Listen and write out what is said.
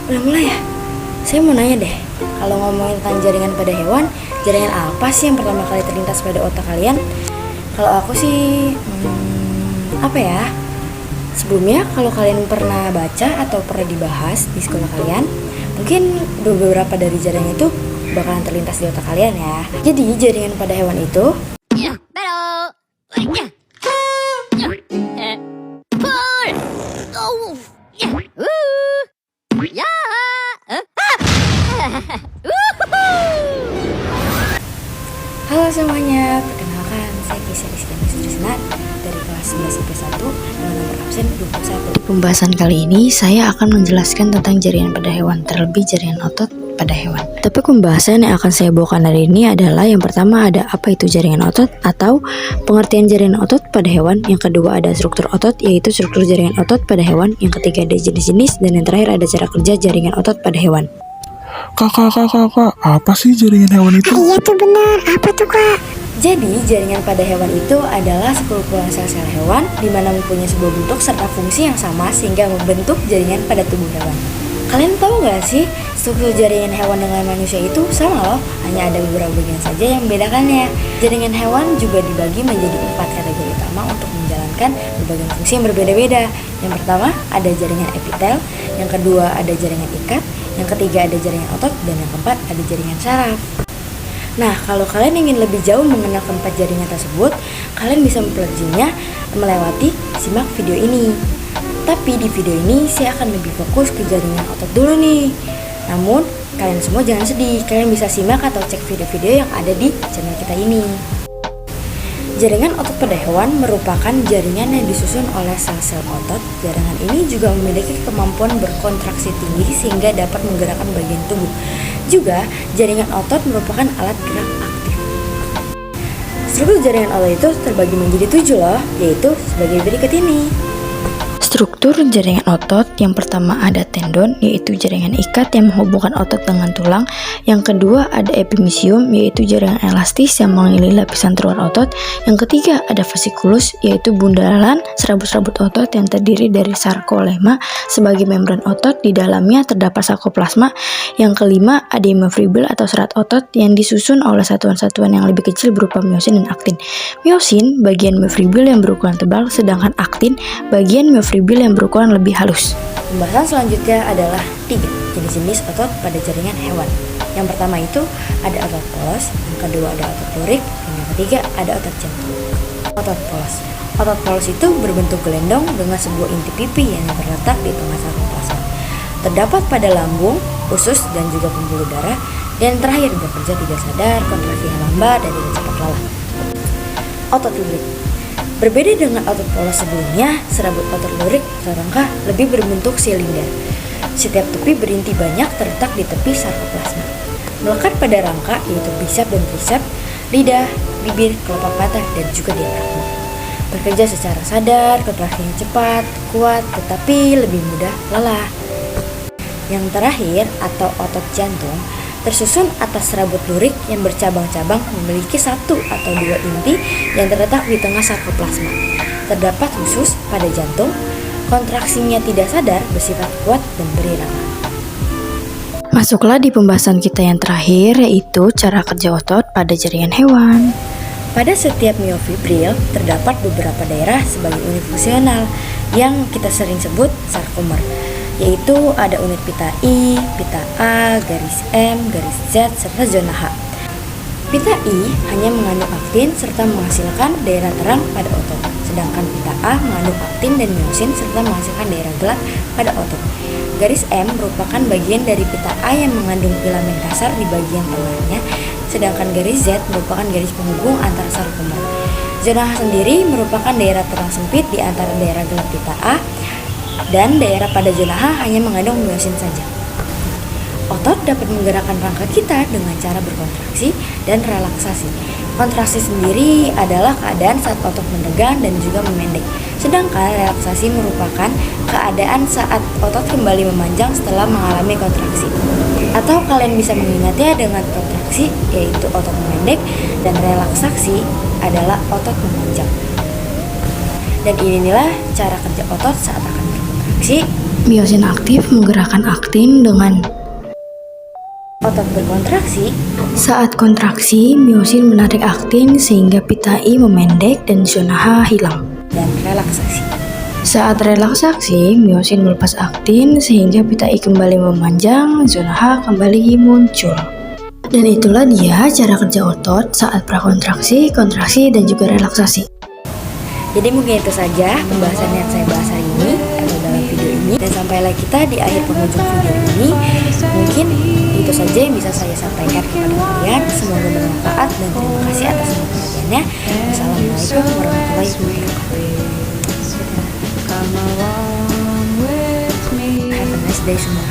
Udah mulai ya? Saya mau nanya deh, kalau ngomongin tentang jaringan pada hewan, jaringan apa sih yang pertama kali terlintas pada otak kalian? Kalau aku sih, apa ya? Sebelumnya, kalau kalian pernah baca atau pernah dibahas di sekolah kalian, mungkin beberapa dari jaringan itu bakalan terlintas di otak kalian ya. Jadi, jaringan pada hewan itu halo semuanya, perkenalkan saya Kisah Rizky Trisna dari kelas 11 IP1 dengan nomor absen 21. Pembahasan kali ini saya akan menjelaskan tentang jaringan pada hewan, terlebih jaringan otot pada hewan. Tapi pembahasan yang akan saya bawakan hari ini adalah yang pertama ada apa itu jaringan otot atau pengertian jaringan otot pada hewan, yang kedua ada struktur otot yaitu struktur jaringan otot pada hewan, yang ketiga ada jenis-jenis, dan yang terakhir ada cara kerja jaringan otot pada hewan. Kak, apa sih jaringan hewan itu? Iya tuh benar, apa tuh kak? Jadi, jaringan pada hewan itu adalah sekumpulan sel-sel hewan di mana mempunyai sebuah bentuk serta fungsi yang sama sehingga membentuk jaringan pada tubuh hewan. Kalian tahu nggak sih, struktur jaringan hewan dengan manusia itu sama loh, hanya ada beberapa bagian saja yang membedakannya. Jaringan hewan juga dibagi menjadi 4 kategori utama untuk menjalankan berbagai fungsi yang berbeda-beda. Yang pertama ada jaringan epitel, yang kedua ada jaringan ikat, yang ketiga ada jaringan otot, dan yang keempat ada jaringan saraf. Nah, kalau kalian ingin lebih jauh mengenal keempat jaringan tersebut, kalian bisa mempelajarinya melewati simak video ini. Tapi di video ini saya akan lebih fokus ke jaringan otot dulu nih. Namun, kalian semua jangan sedih, kalian bisa simak atau cek video-video yang ada di channel kita ini. Jaringan otot pada hewan merupakan jaringan yang disusun oleh sel-sel otot. Jaringan ini juga memiliki kemampuan berkontraksi tinggi sehingga dapat menggerakkan bagian tubuh. Juga, jaringan otot merupakan alat gerak aktif. Struktur jaringan otot itu terbagi menjadi 7 loh, yaitu sebagai berikut ini. Struktur jaringan otot yang pertama ada tendon, yaitu jaringan ikat yang menghubungkan otot dengan tulang. Yang kedua ada epimysium, yaitu jaringan elastis yang mengelilingi lapisan luar otot. Yang ketiga ada vesikulus, yaitu bundalan serabut-serabut otot yang terdiri dari sarkolema sebagai membran otot, di dalamnya terdapat sarkoplasma. Yang kelima ada myofibril atau serat otot yang disusun oleh satuan-satuan yang lebih kecil berupa myosin dan aktin. Myosin bagian myofibril yang berukuran tebal, sedangkan aktin bagian myofibril yang berukuran lebih halus. Pembahasan selanjutnya adalah 3 jenis-jenis otot pada jaringan hewan. Yang pertama itu ada otot polos, yang kedua ada otot lurik, dan yang ketiga ada otot jantung. Otot polos. Otot polos itu berbentuk gelendong dengan sebuah inti pipi yang terletak di tengah sarkoplasma. Terdapat pada lambung, usus, dan juga pembuluh darah. Dan yang terakhir bekerja tidak sadar, kontraksinya lambat, dan tidak cepat lelah. Otot lurik. Berbeda dengan otot polos sebelumnya, serabut otot lurik atau rangka lebih berbentuk silinder. Setiap tepi berinti banyak terletak di tepi sarkoplasma. Melekat pada rangka yaitu bisep dan trisep, lidah, bibir, kelopak mata, dan juga diafragma. Bekerja secara sadar, kontraksinya cepat, kuat, tetapi lebih mudah lelah. Yang terakhir atau otot jantung tersusun atas serabut lurik yang bercabang-cabang, memiliki 1 atau 2 inti yang terletak di tengah sarkoplasma. Terdapat khusus pada jantung, kontraksinya tidak sadar, bersifat kuat dan berirama. Masuklah di pembahasan kita yang terakhir, yaitu cara kerja otot pada jaringan hewan. Pada setiap myofibril terdapat beberapa daerah sebagai unit fungsional yang kita sering sebut sarkomer, yaitu ada unit pita I, pita A, garis M, garis Z, serta zona H. Pita I hanya mengandung aktin serta menghasilkan daerah terang pada otot, sedangkan pita A mengandung aktin dan myosin serta menghasilkan daerah gelap pada otot. Garis M merupakan bagian dari pita A yang mengandung filamen kasar di bagian tengahnya, sedangkan garis Z merupakan garis penghubung antara sarkomer. Zona H sendiri merupakan daerah terang sempit di antara daerah gelap pita A, dan daerah pada zona H hanya mengandung myosin saja. Otot dapat menggerakkan rangka kita dengan cara berkontraksi dan relaksasi. Kontraksi sendiri adalah keadaan saat otot menegang dan juga memendek. Sedangkan relaksasi merupakan keadaan saat otot kembali memanjang setelah mengalami kontraksi. Atau kalian bisa mengingatnya dengan kontraksi yaitu otot memendek, dan relaksasi adalah otot memanjang. Dan inilah cara kerja otot saat akan berkontraksi Miosin aktif menggerakkan aktin dengan Otot berkontraksi. saat kontraksi, miosin menarik aktin sehingga pita I memendek dan zona H hilang. Dan relaksasi. Saat relaksasi, miosin melepas aktin sehingga pita I kembali memanjang, zona H kembali muncul. Dan itulah dia cara kerja otot saat prakontraksi, kontraksi, dan juga relaksasi. Jadi mungkin itu saja pembahasan yang saya bahas hari ini atau dalam video ini. Dan sampailah kita di akhir penghujung video ini. Mungkin itu saja yang bisa saya sampaikan kepada kalian. Semoga bermanfaat dan terima kasih atas semua perhatiannya. Wassalamualaikum warahmatullahi wabarakatuh. Have a nice day semua.